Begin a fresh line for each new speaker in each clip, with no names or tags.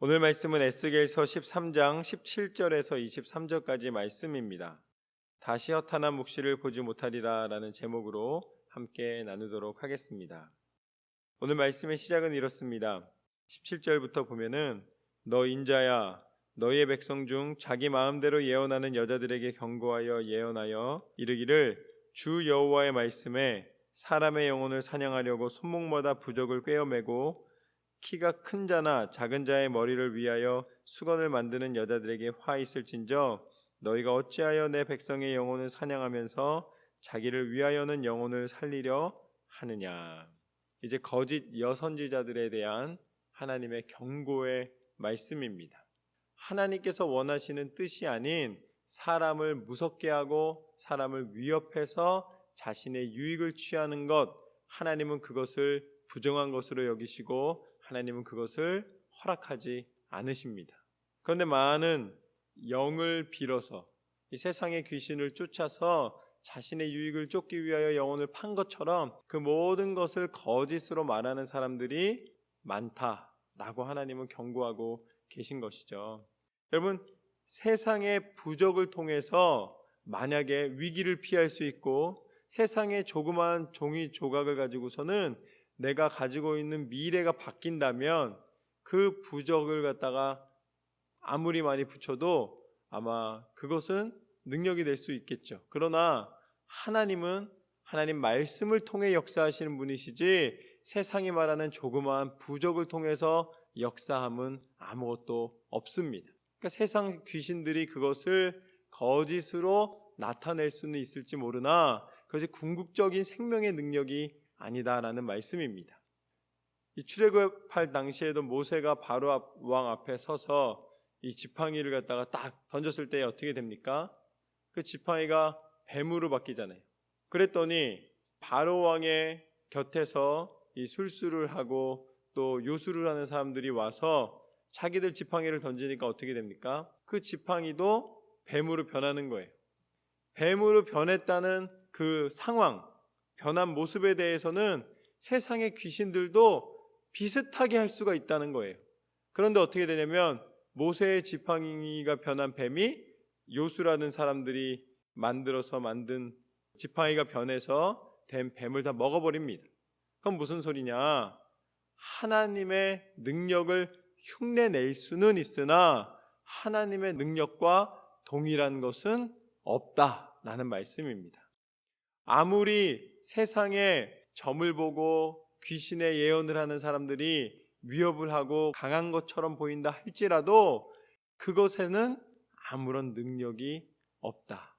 오늘 말씀은 에스겔서 13장 17절에서 23절까지 말씀입니다. 다시 허탄한 묵시를 보지 못하리라 라는 제목으로 함께 나누도록 하겠습니다. 오늘 말씀의 시작은 이렇습니다. 17절부터 보면은 너 인자야 너희의 백성 중 자기 마음대로 예언하는 여자들에게 경고하여 예언하여 이르기를 주 여호와의 말씀에 사람의 영혼을 사냥하려고 손목마다 부적을 꿰어매고 키가 큰 자나 작은 자의 머리를 위하여 수건을 만드는 여자들에게 화 있을진저 너희가 어찌하여 내 백성의 영혼을 사냥하면서 자기를 위하여는 영혼을 살리려 하느냐. 이제 거짓 여선지자들에 대한 하나님의 경고의 말씀입니다. 하나님께서 원하시는 뜻이 아닌 사람을 무섭게 하고 사람을 위협해서 자신의 유익을 취하는 것, 하나님은 그것을 부정한 것으로 여기시고 하나님은 그것을 허락하지 않으십니다. 그런데 많은 영을 빌어서 이 세상의 귀신을 쫓아서 자신의 유익을 쫓기 위하여 영혼을 판 것처럼 그 모든 것을 거짓으로 말하는 사람들이 많다라고 하나님은 경고하고 계신 것이죠. 여러분, 세상의 부적을 통해서 만약에 위기를 피할 수 있고 세상의 조그마한 종이 조각을 가지고서는 내가 가지고 있는 미래가 바뀐다면 그 부적을 갖다가 아무리 많이 붙여도 아마 그것은 능력이 될 수 있겠죠. 그러나 하나님은 하나님 말씀을 통해 역사하시는 분이시지 세상이 말하는 조그마한 부적을 통해서 역사함은 아무것도 없습니다. 그러니까 세상 귀신들이 그것을 거짓으로 나타낼 수는 있을지 모르나 그것이 궁극적인 생명의 능력이 아니다라는 말씀입니다. 이 출애굽할 당시에도 모세가 바로 왕 앞에 서서 이 지팡이를 갖다가 딱 던졌을 때 어떻게 됩니까? 그 지팡이가 뱀으로 바뀌잖아요. 그랬더니 바로 왕의 곁에서 이 술수를 하고 또 요술을 하는 사람들이 와서 자기들 지팡이를 던지니까 어떻게 됩니까? 그 지팡이도 뱀으로 변하는 거예요. 뱀으로 변했다는 그 상황, 변한 모습에 대해서는 세상의 귀신들도 비슷하게 할 수가 있다는 거예요. 그런데 어떻게 되냐면 모세의 지팡이가 변한 뱀이 요수라는 사람들이 만들어서 만든 지팡이가 변해서 된 뱀을 다 먹어버립니다. 그럼 무슨 소리냐? 하나님의 능력을 흉내낼 수는 있으나 하나님의 능력과 동일한 것은 없다라는 말씀입니다. 아무리 세상에 점을 보고 귀신의 예언을 하는 사람들이 위협을 하고 강한 것처럼 보인다 할지라도 그것에는 아무런 능력이 없다.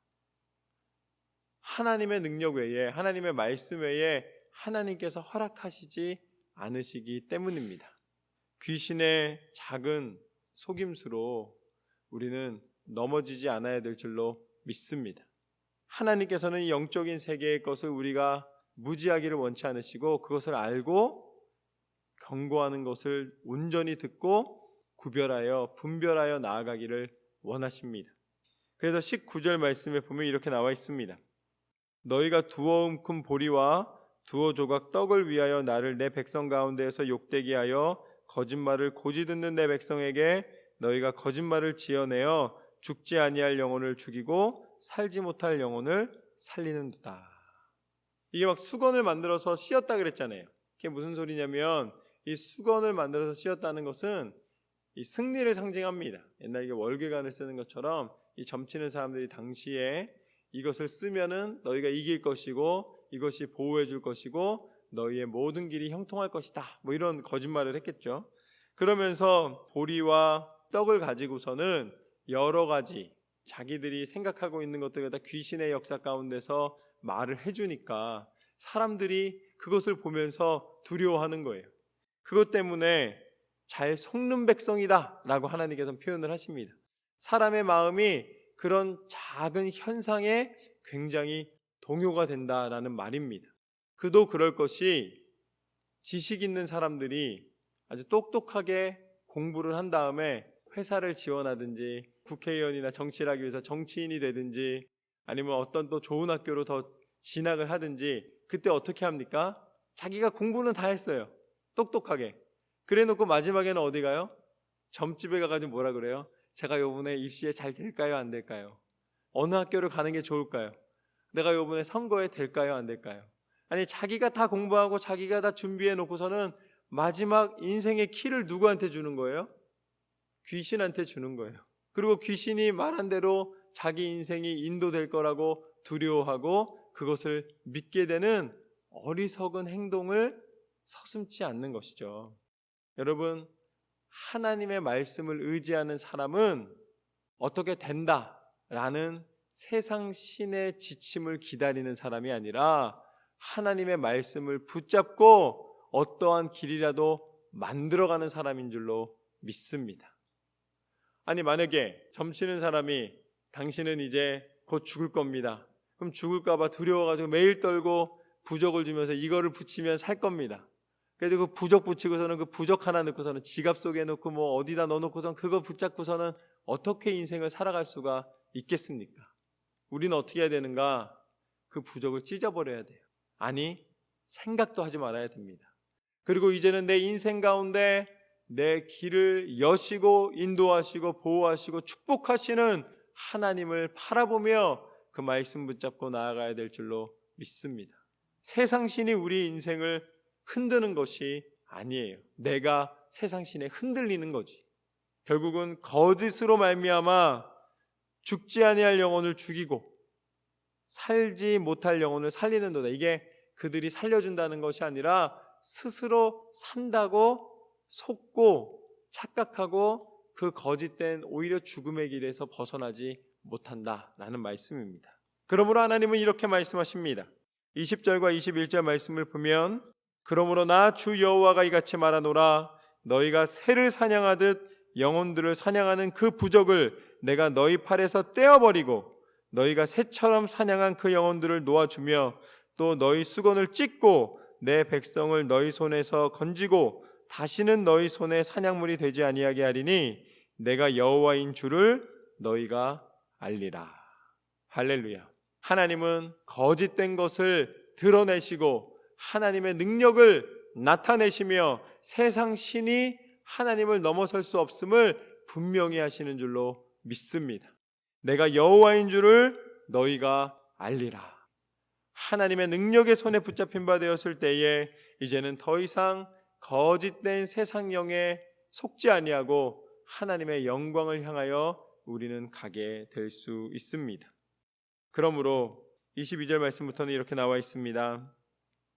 하나님의 능력 외에, 하나님의 말씀 외에 하나님께서 허락하시지 않으시기 때문입니다. 귀신의 작은 속임수로 우리는 넘어지지 않아야 될 줄로 믿습니다. 하나님께서는 이 영적인 세계의 것을 우리가 무지하기를 원치 않으시고 그것을 알고 경고하는 것을 온전히 듣고 구별하여 분별하여 나아가기를 원하십니다. 그래서 19절 말씀에 보면 이렇게 나와 있습니다. 너희가 두어 움큼 보리와 두어 조각 떡을 위하여 나를 내 백성 가운데에서 욕되게 하여 거짓말을 고지 듣는 내 백성에게 너희가 거짓말을 지어내어 죽지 아니할 영혼을 죽이고 살지 못할 영혼을 살리는도다. 이게 막 수건을 만들어서 씌었다 그랬잖아요. 그게 무슨 소리냐면 이 수건을 만들어서 씌었다는 것은 이 승리를 상징합니다. 옛날 이게 월계관을 쓰는 것처럼 이 점치는 사람들이 당시에 이것을 쓰면은 너희가 이길 것이고 이것이 보호해 줄 것이고 너희의 모든 길이 형통할 것이다. 뭐 이런 거짓말을 했겠죠. 그러면서 보리와 떡을 가지고서는 여러 가지 자기들이 생각하고 있는 것들을 다 귀신의 역사 가운데서 말을 해주니까 사람들이 그것을 보면서 두려워하는 거예요. 그것 때문에 잘 속는 백성이다 라고 하나님께서는 표현을 하십니다. 사람의 마음이 그런 작은 현상에 굉장히 동요가 된다라는 말입니다. 그도 그럴 것이 지식 있는 사람들이 아주 똑똑하게 공부를 한 다음에 회사를 지원하든지 국회의원이나 정치를 하기 위해서 정치인이 되든지 아니면 어떤 또 좋은 학교로 더 진학을 하든지 그때 어떻게 합니까? 자기가 공부는 다 했어요. 똑똑하게. 그래 놓고 마지막에는 어디 가요? 점집에 가가지고 뭐라 그래요? 제가 요번에 입시에 잘 될까요? 안 될까요? 어느 학교를 가는 게 좋을까요? 내가 요번에 선거에 될까요? 안 될까요? 아니, 자기가 다 공부하고 자기가 다 준비해 놓고서는 마지막 인생의 키를 누구한테 주는 거예요? 귀신한테 주는 거예요. 그리고 귀신이 말한 대로 자기 인생이 인도될 거라고 두려워하고 그것을 믿게 되는 어리석은 행동을 서슴지 않는 것이죠. 여러분, 하나님의 말씀을 의지하는 사람은 어떻게 된다라는 세상 신의 지침을 기다리는 사람이 아니라 하나님의 말씀을 붙잡고 어떠한 길이라도 만들어가는 사람인 줄로 믿습니다. 아니, 만약에 점치는 사람이 당신은 이제 곧 죽을 겁니다. 그럼 죽을까 봐 두려워가지고 매일 떨고 부적을 주면서 이거를 붙이면 살 겁니다. 그래도 그 부적 붙이고서는 그 부적 하나 넣고서는 지갑 속에 넣고 뭐 어디다 넣어놓고서는 그거 붙잡고서는 어떻게 인생을 살아갈 수가 있겠습니까? 우리는 어떻게 해야 되는가? 그 부적을 찢어버려야 돼요. 아니, 생각도 하지 말아야 됩니다. 그리고 이제는 내 인생 가운데 내 길을 여시고 인도하시고 보호하시고 축복하시는 하나님을 바라보며 그 말씀 붙잡고 나아가야 될 줄로 믿습니다. 세상 신이 우리 인생을 흔드는 것이 아니에요. 내가 세상 신에 흔들리는 거지. 결국은 거짓으로 말미암아 죽지 아니할 영혼을 죽이고 살지 못할 영혼을 살리는도다. 이게 그들이 살려준다는 것이 아니라 스스로 산다고 속고 착각하고 그 거짓된 오히려 죽음의 길에서 벗어나지 못한다라는 말씀입니다. 그러므로 하나님은 이렇게 말씀하십니다. 20절과 21절 말씀을 보면 그러므로 나 주 여호와가 이같이 말하노라 너희가 새를 사냥하듯 영혼들을 사냥하는 그 부적을 내가 너희 팔에서 떼어버리고 너희가 새처럼 사냥한 그 영혼들을 놓아주며 또 너희 수건을 찢고 내 백성을 너희 손에서 건지고 다시는 너희 손에 사냥물이 되지 아니하게 하리니 내가 여호와인 줄을 너희가 알리라. 할렐루야. 하나님은 거짓된 것을 드러내시고 하나님의 능력을 나타내시며 세상 신이 하나님을 넘어설 수 없음을 분명히 하시는 줄로 믿습니다. 내가 여호와인 줄을 너희가 알리라. 하나님의 능력의 손에 붙잡힌 바 되었을 때에 이제는 더 이상 거짓된 세상 영에 속지 아니하고 하나님의 영광을 향하여 우리는 가게 될 수 있습니다. 그러므로 22절 말씀부터는 이렇게 나와 있습니다.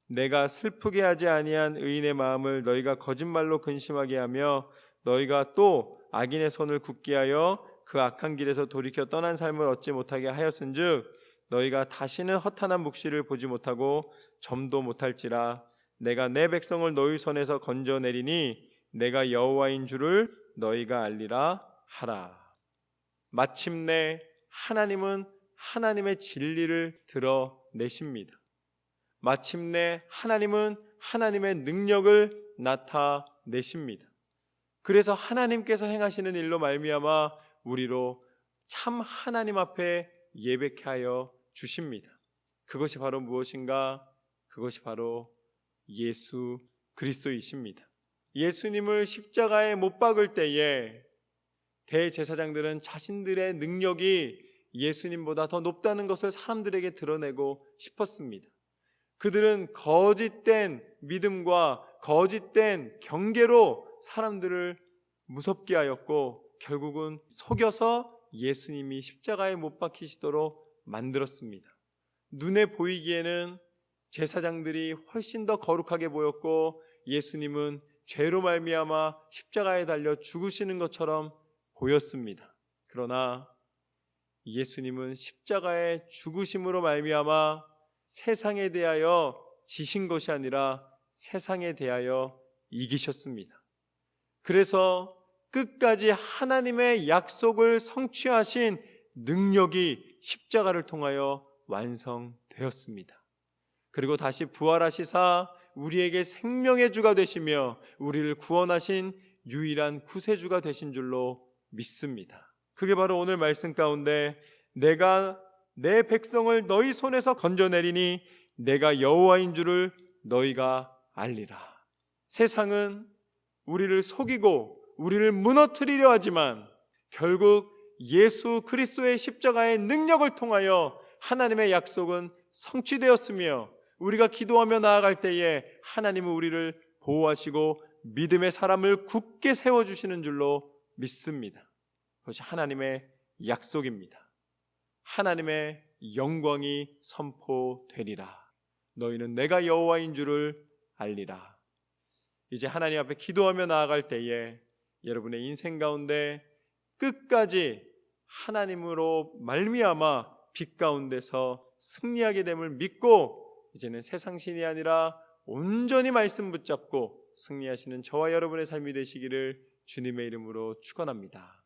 내가 슬프게 하지 아니한 의인의 마음을 너희가 거짓말로 근심하게 하며 너희가 또 악인의 손을 굳게 하여 그 악한 길에서 돌이켜 떠난 삶을 얻지 못하게 하였은즉 너희가 다시는 허탄한 묵시를 보지 못하고 점도 못할지라 내가 내 백성을 너희 손에서 건져내리니 내가 여호와인 줄을 너희가 알리라 하라. 마침내 하나님은 하나님의 진리를 드러내십니다. 마침내 하나님은 하나님의 능력을 나타내십니다. 그래서 하나님께서 행하시는 일로 말미암아 우리로 참 하나님 앞에 예배케 하여 주십니다. 그것이 바로 무엇인가? 그것이 바로 예수 그리스도이십니다. 예수님을 십자가에 못 박을 때에 대제사장들은 자신들의 능력이 예수님보다 더 높다는 것을 사람들에게 드러내고 싶었습니다. 그들은 거짓된 믿음과 거짓된 경계로 사람들을 무섭게 하였고 결국은 속여서 예수님이 십자가에 못 박히시도록 만들었습니다. 눈에 보이기에는 제사장들이 훨씬 더 거룩하게 보였고 예수님은 죄로 말미암아 십자가에 달려 죽으시는 것처럼 보였습니다. 그러나 예수님은 십자가의 죽으심으로 말미암아 세상에 대하여 지신 것이 아니라 세상에 대하여 이기셨습니다. 그래서 끝까지 하나님의 약속을 성취하신 능력이 십자가를 통하여 완성되었습니다. 그리고 다시 부활하시사 우리에게 생명의 주가 되시며 우리를 구원하신 유일한 구세주가 되신 줄로 믿습니다. 그게 바로 오늘 말씀 가운데 내가 내 백성을 너희 손에서 건져내리니 내가 여호와인 줄을 너희가 알리라. 세상은 우리를 속이고 우리를 무너뜨리려 하지만 결국 예수 그리스도의 십자가의 능력을 통하여 하나님의 약속은 성취되었으며 우리가 기도하며 나아갈 때에 하나님은 우리를 보호하시고 믿음의 사람을 굳게 세워주시는 줄로 믿습니다. 그것이 하나님의 약속입니다. 하나님의 영광이 선포되리라. 너희는 내가 여호와인 줄을 알리라. 이제 하나님 앞에 기도하며 나아갈 때에 여러분의 인생 가운데 끝까지 하나님으로 말미암아 빛 가운데서 승리하게 됨을 믿고 이제는 세상 신이 아니라 온전히 말씀 붙잡고 승리하시는 저와 여러분의 삶이 되시기를 주님의 이름으로 축원합니다.